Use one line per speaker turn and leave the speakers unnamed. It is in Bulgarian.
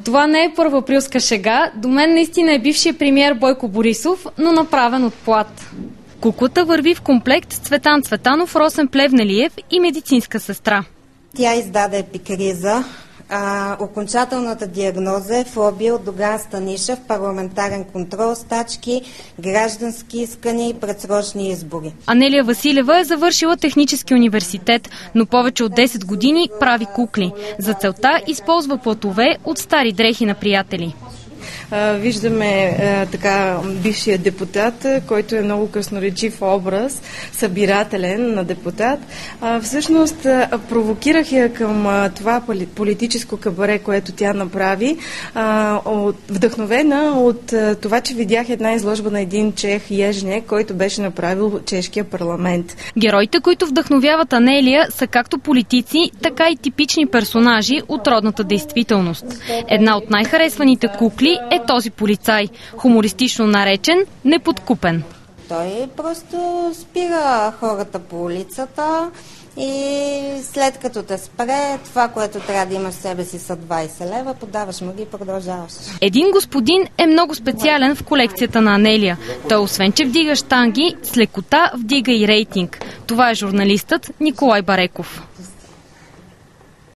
Това не е първоаприлска шега. До мен наистина е бившия премиер Бойко Борисов, но направен от плат. Куклата върви в комплект с Цветан Цветанов, Росен Плевнелиев и медицинска сестра.
Тя издаде епикриза. Окончателната диагноза е фобия от Доган Станишев, парламентарен контрол, стачки, граждански искания и предсрочни избори.
Анелия Василева е завършила технически университет, но повече от 10 години прави кукли. За целта използва платове от стари дрехи на приятели.
Виждаме така бившия депутат, който е много красноречив образ, събирателен на депутат. Всъщност провокирах я към това политическо кабаре, което тя направи, вдъхновена от това, че видях една изложба на един чех Ежне, който беше направил чешкия парламент.
Героите, които вдъхновяват Анелия, са както политици, така и типични персонажи от родната действителност. Една от най-харесваните кукли е този полицай, хумористично наречен Неподкупен.
Той просто спира хората по улицата и след като те спре, това, което трябва да имаш в себе си са 20 лева, подаваш му ги и продължаваш.
Един господин е много специален в колекцията на Анелия. Той освен, че вдига щанги, с лекота вдига и рейтинг. Това е журналистът Николай Бареков.